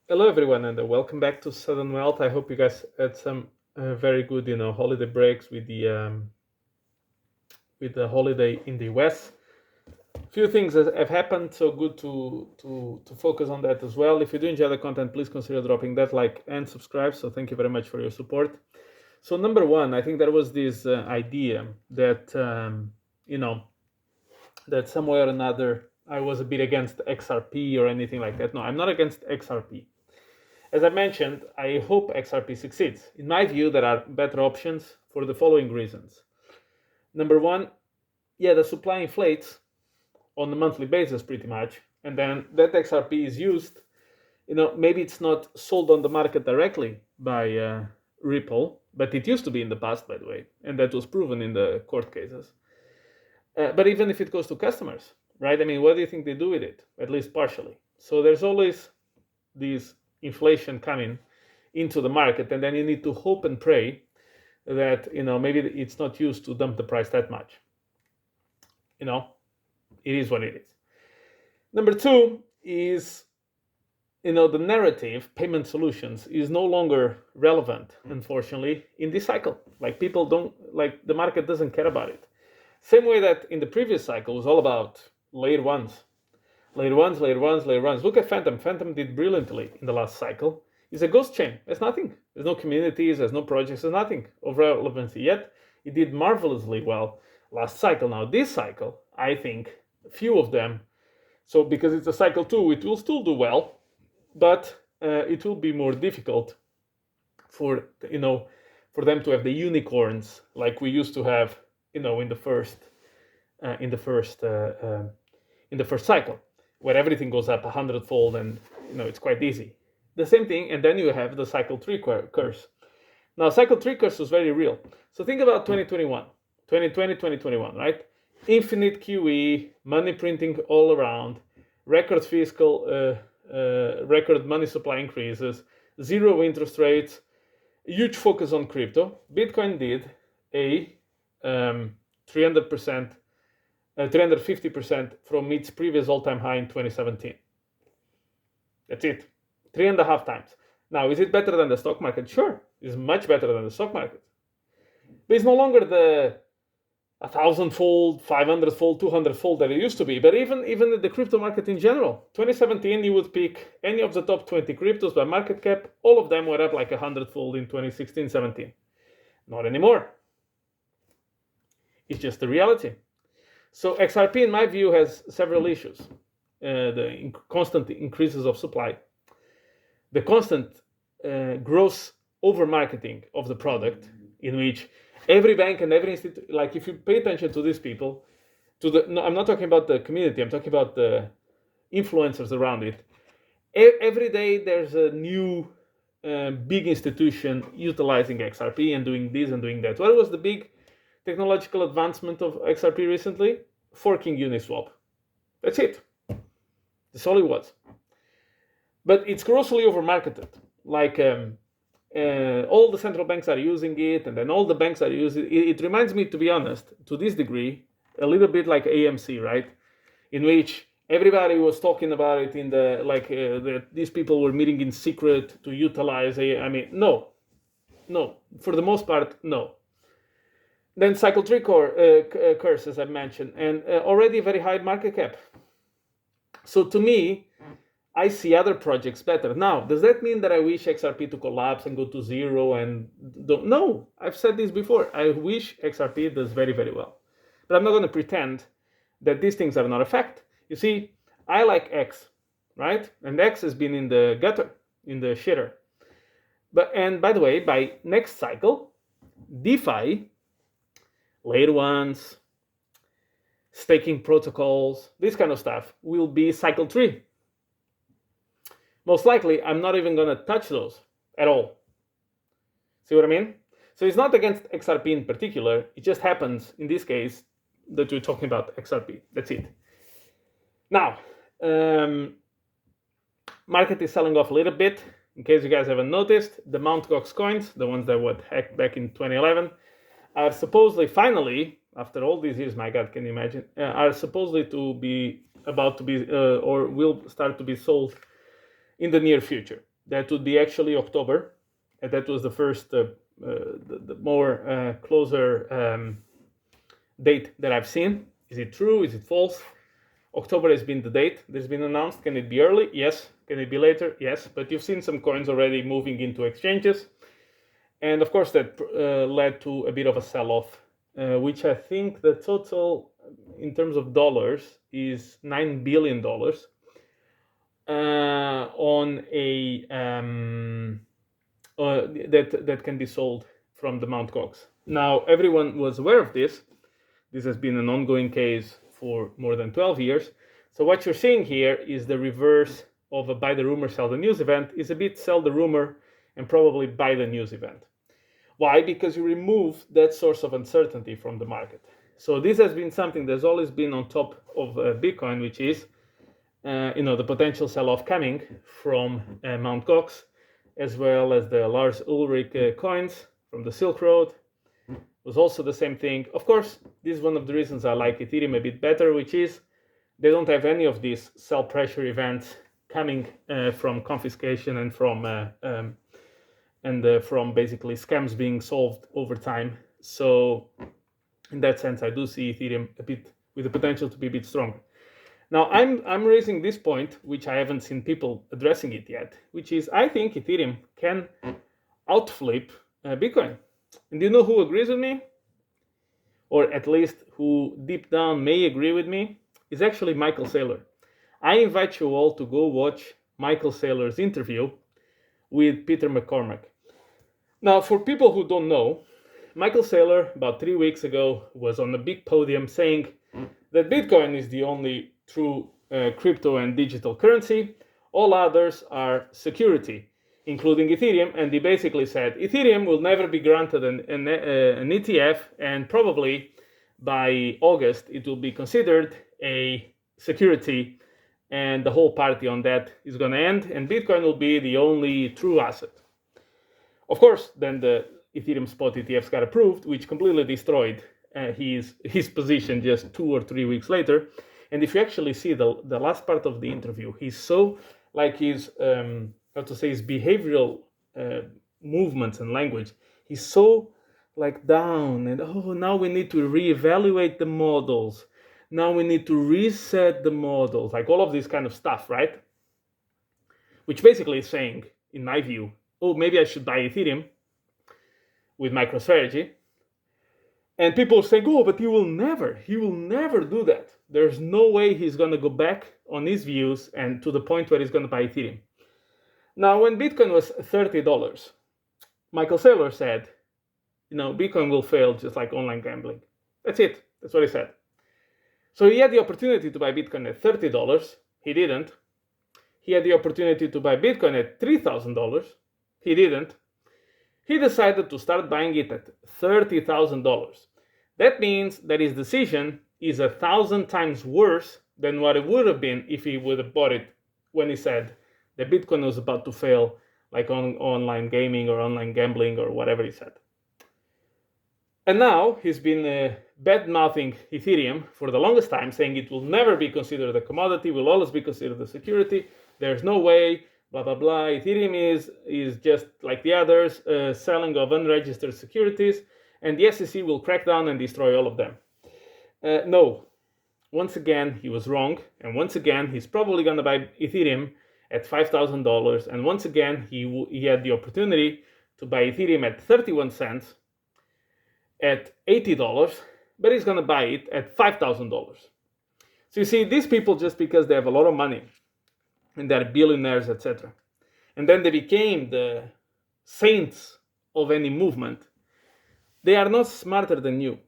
Hello, everyone, and welcome back to Southern Wealth. I hope you guys had some very good, holiday breaks with the holiday in the US. Few things that have happened, so good to focus on that as well. If you do enjoy the content, please consider dropping that like and subscribe. So thank you very much for your support. So number one, I think there was this idea that that somewhere or another I was a bit against XRP or anything like that. No, I'm not against XRP. As I mentioned, I hope XRP succeeds. In my view, there are better options for the following reasons. Number one, yeah, the supply inflates on a monthly basis pretty much, and then that XRP is used. Maybe it's not sold on the market directly by Ripple, but it used to be in the past, by the way, and that was proven in the court cases. But even if it goes to customers, right? I mean, what do you think they do with it? At least partially. So there's always this inflation coming into the market, and then you need to hope and pray that maybe it's not used to dump the price that much. It is what it is. Number two is the narrative payment solutions is no longer relevant, unfortunately, in this cycle. Like people don't like the market doesn't care about it. Same way that in the previous cycle was all about layer ones. Layer ones. Look at Phantom. Phantom did brilliantly in the last cycle. It's a ghost chain. There's nothing. There's no communities. There's no projects. There's nothing of relevancy yet. It did marvelously well last cycle. Now this cycle, I think, few of them. So because it's a cycle 2, it will still do well, but it will be more difficult for them to have the unicorns like we used to have in the first cycle, where everything goes up 100-fold and it's quite easy. The same thing, and then you have the cycle 3 curse. Now cycle 3 curse was very real. So think about 2021, 2020, 2021, right? Infinite QE, money printing all around, record fiscal, record money supply increases, zero interest rates, huge focus on crypto. Bitcoin did a 300%, 350% from its previous all-time high in 2017. That's it. 3.5 times. Now, is it better than the stock market? Sure, it's much better than the stock market. But it's no longer the 1,000-fold, 500-fold, 200-fold that it used to be. But even the crypto market in general, 2017, you would pick any of the top 20 cryptos by market cap. All of them were up like 100-fold in 2016, 17. Not anymore. It's just the reality. So XRP, in my view, has several issues. The constant increases of supply, the constant gross over-marketing of the product, in which every bank and every institute, like if you pay attention to these people, I'm not talking about the community, I'm talking about the influencers around it. Every day there's a new big institution utilizing XRP and doing this and doing that. What was the big technological advancement of XRP recently? Forking Uniswap. That's it. That's all it was. But it's grossly over-marketed. Like all the central banks are using it, and then all the banks are using it. It reminds me, to be honest, to this degree, a little bit like AMC, right? In which everybody was talking about it in these people were meeting in secret to utilize it. I mean, no. For the most part, no. Then cycle 3 curse, as I mentioned, and already very high market cap. So to me, I see other projects better. Now, does that mean that I wish XRP to collapse and go to zero and don't? No, I've said this before. I wish XRP does very, very well. But I'm not going to pretend that these things are not a fact. You see, I like X, right? And X has been in the gutter, in the shitter. And by the way, by next cycle, DeFi, layer ones, staking protocols, this kind of stuff will be cycle 3. Most likely, I'm not even going to touch those at all. See what I mean? So it's not against XRP in particular. It just happens, in this case, that we're talking about XRP. That's it. Now, market is selling off a little bit. In case you guys haven't noticed, the Mt. Gox coins, the ones that were hacked back in 2011, are supposedly finally, after all these years, my God, can you imagine, are supposedly to be about to be, or will start to be sold in the near future. that would be actually October, and that was the first, the more closer date that I've seen. Is it true? Is it false? October has been the date that's been announced. Can it be early? Yes. Can it be later? Yes. But you've seen some coins already moving into exchanges. And of course, that led to a bit of a sell-off, which I think the total in terms of dollars is $9 billion on a that can be sold from the Mt. Gox. Now, everyone was aware of this. This has been an ongoing case for more than 12 years. So what you're seeing here is the reverse of a buy the rumor, sell the news event. Is a bit sell the rumor and probably buy the news event. Why? Because you remove that source of uncertainty from the market. So this has been something that's always been on top of Bitcoin, which is the potential sell-off coming from Mt. Gox, as well as the Lars Ulrich coins from the Silk Road. Was also the same thing. Of course, this is one of the reasons I like Ethereum a bit better, which is they don't have any of these sell pressure events coming from confiscation and from basically scams being solved over time. So in that sense, I do see Ethereum a bit with the potential to be a bit stronger. Now, I'm raising this point, which I haven't seen people addressing it yet, which is I think Ethereum can outflip Bitcoin. And do you know who agrees with me? Or at least who deep down may agree with me? Is actually Michael Saylor. I invite you all to go watch Michael Saylor's interview with Peter McCormack. Now, for people who don't know, Michael Saylor, about 3 weeks ago, was on a big podium saying that Bitcoin is the only true crypto and digital currency. All others are security, including Ethereum. And he basically said Ethereum will never be granted an ETF, and probably by August it will be considered a security, and the whole party on that is going to end, and Bitcoin will be the only true asset. Of course, then the Ethereum spot ETFs got approved, which completely destroyed his position just 2 or 3 weeks later. And if you actually see the last part of the interview, he's so like his his behavioral movements and language. He's so like down and now we need to reevaluate the models. Now we need to reset the models, like all of this kind of stuff, right? Which basically is saying, in my view, maybe I should buy Ethereum with MicroStrategy. And people say, but he will never do that. There's no way he's going to go back on his views and to the point where he's going to buy Ethereum. Now, when Bitcoin was $30, Michael Saylor said, Bitcoin will fail just like online gambling. That's it. That's what he said. So he had the opportunity to buy Bitcoin at $30. He didn't. He had the opportunity to buy Bitcoin at $3,000. He didn't. He decided to start buying it at $30,000. That means that his decision is 1,000 times worse than what it would have been if he would have bought it when he said that Bitcoin was about to fail, like on online gaming or online gambling or whatever he said. And now he's been bad-mouthing Ethereum for the longest time, saying it will never be considered a commodity, will always be considered a security. There's no way, blah, blah, blah. Ethereum is just like the others, selling of unregistered securities, and the SEC will crack down and destroy all of them. No. Once again, he was wrong. And once again, he's probably going to buy Ethereum at $5,000. And once again, he had the opportunity to buy Ethereum at 31 cents, at $80, but he's going to buy it at $5,000. So you see, these people, just because they have a lot of money and they're billionaires, etc., and then they became the saints of any movement, they are not smarter than you.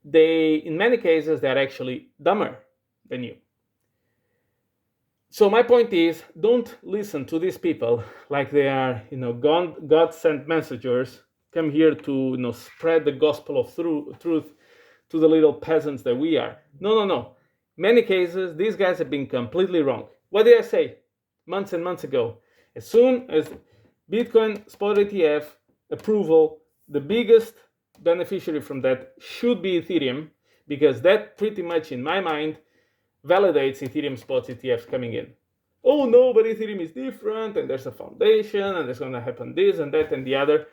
In many cases, they're actually dumber than you. So my point is, don't listen to these people like they are, God-sent messengers, come here to, spread the gospel of truth to the little peasants that we are. No. Many cases, these guys have been completely wrong. What did I say months and months ago? As soon as Bitcoin spot ETF approval, the biggest beneficiary from that should be Ethereum, because that pretty much, in my mind, validates Ethereum spot ETFs coming in. oh no, but Ethereum is different, and there's a foundation, and there's going to happen this and that and the other.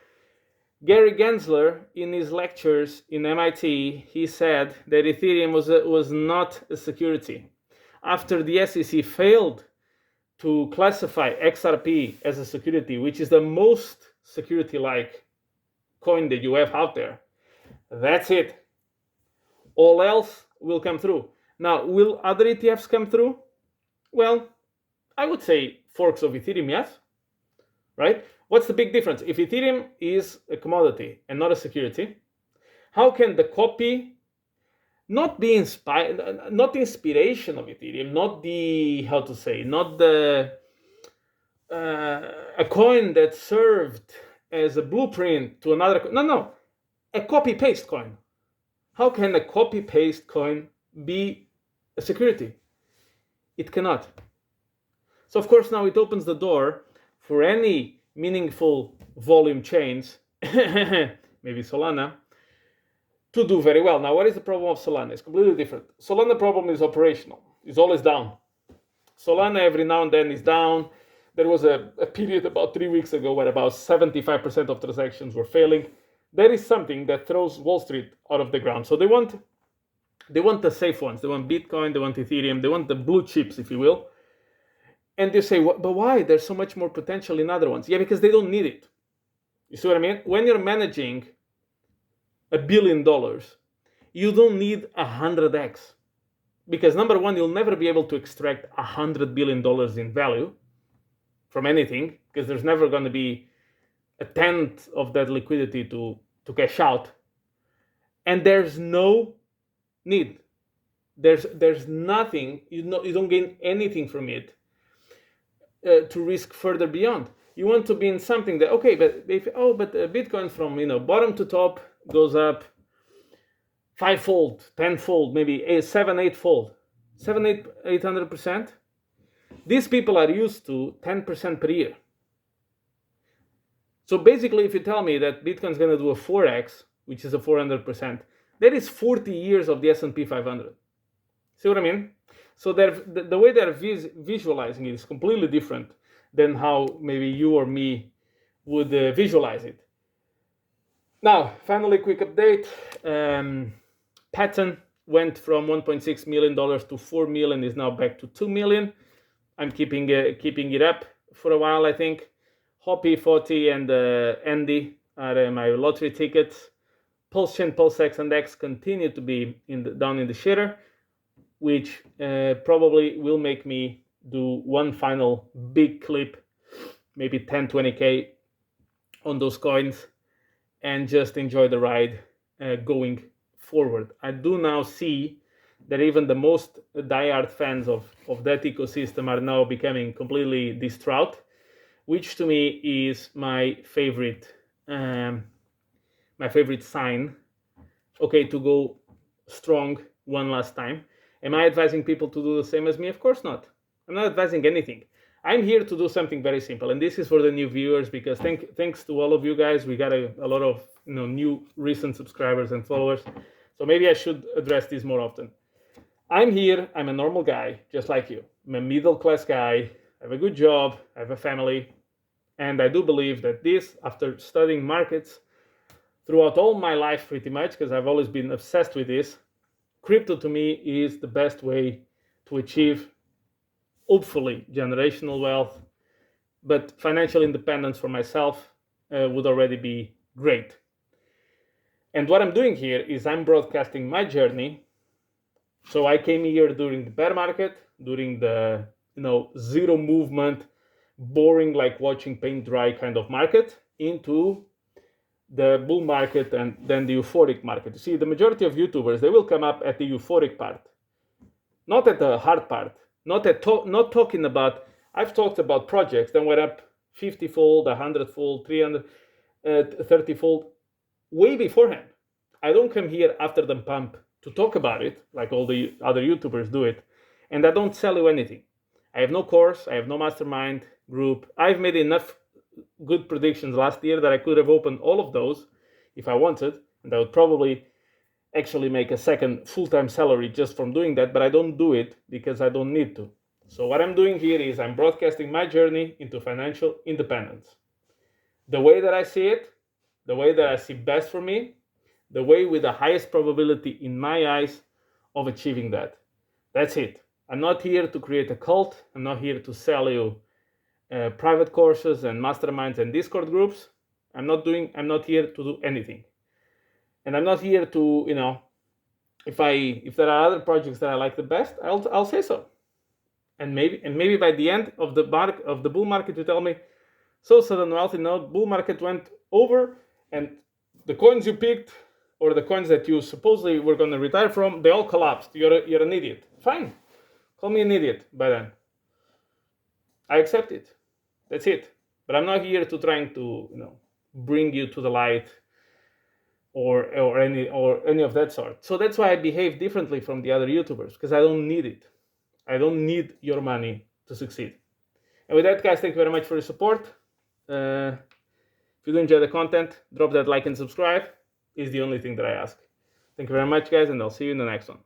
Gary Gensler, in his lectures in MIT, he said that Ethereum was not a security. After the SEC failed to classify XRP as a security, which is the most security-like coin that you have out there, that's it. All else will come through. Now, will other ETFs come through? Well, I would say forks of Ethereum, yes. Right? What's the big difference? If Ethereum is a commodity and not a security, how can the copy not be inspired, not the inspiration of Ethereum, not the, how to say, not the a coin that served as a blueprint to another, no, a copy-paste coin. How can a copy-paste coin be a security? It cannot. So of course now it opens the door for any meaningful volume chains, maybe Solana, to do very well. Now, what is the problem of Solana? It's completely different. Solana problem is operational. It's always down. Solana every now and then is down. There was a period about 3 weeks ago where about 75% of transactions were failing. That is something that throws Wall Street out of the ground. So they want the safe ones. They want Bitcoin, they want Ethereum, they want the blue chips, if you will. And you say, but why? There's so much more potential in other ones. Yeah, because they don't need it. You see what I mean? When you're managing $1 billion, you don't need 100x. Because number one, you'll never be able to extract $100 billion in value from anything, because there's never going to be a tenth of that liquidity to cash out. And there's no need. There's nothing, you don't gain anything from it to risk further beyond. You want to be in something that, okay, but Bitcoin from bottom to top goes up 5-fold, 10-fold, maybe 7-8-fold, 800%. These people are used to 10% per year. So basically, if you tell me that Bitcoin is going to do a 4x, which is a 400%, that is 40 years of the S&P 500. See what I mean? So the way they're visualizing it is completely different than how maybe you or me would visualize it. Now, finally, quick update. Patton went from $1.6 million to $4 million, is now back to $2 million. I'm keeping it up for a while, I think. Hoppy, Foti, and Andy are my lottery tickets. Pulse Chain, Pulse X, and X continue to be down in the shitter, which probably will make me do one final big clip, maybe 10, 20K on those coins, and just enjoy the ride going forward. I do now see that even the most diehard fans of that ecosystem are now becoming completely distraught, which to me is my favorite sign. Okay, to go strong one last time. Am I advising people to do the same as me? Of course not. I'm not advising anything. I'm here to do something very simple, and this is for the new viewers, because thanks to all of you guys, we got a lot of new recent subscribers and followers. So maybe I should address this more often. I'm here. I'm a normal guy, just like you. I'm a middle-class guy. I have a good job. I have a family. And I do believe that this, after studying markets throughout all my life pretty much, because I've always been obsessed with this, crypto to me is the best way to achieve, hopefully, generational wealth, but financial independence for myself would already be great. And what I'm doing here is I'm broadcasting my journey. So I came here during the bear market, during the zero movement, boring like watching paint dry kind of market, into the bull market and then the euphoric market. You see, the majority of YouTubers, they will come up at the euphoric part, not at the hard part, not talking about, I've talked about projects that went up 50-fold, 100-fold, 330-fold way beforehand. I don't come here after the pump to talk about it like all the other YouTubers do it, and I don't sell you anything. I have no course, I have no mastermind group. I've made enough good predictions last year that I could have opened all of those if I wanted, and I would probably actually make a second full-time salary just from doing that, but I don't do it because I don't need to. So what I'm doing here is I'm broadcasting my journey into financial independence. The way that I see it, the way that I see best for me, the way with the highest probability in my eyes of achieving that. That's it. I'm not here to create a cult. I'm not here to sell you private courses and masterminds and Discord groups. I'm not here to do anything. And I'm not here to, if there are other projects that I like the best, I'll say so. And maybe by the end of the bull market, you tell me, so Sudden Wealth, bull market went over, and the coins you picked, or the coins that you supposedly were going to retire from, they all collapsed. You're an idiot. Fine, call me an idiot by then. I accept it. That's it. But I'm not here to trying to bring you to the light or any of that sort. So that's why I behave differently from the other YouTubers, because I don't need it. I don't need your money to succeed. And with that, guys, thank you very much for your support. If you do enjoy the content, drop that like and subscribe. Is the only thing that I ask. Thank you very much, guys, and I'll see you in the next one.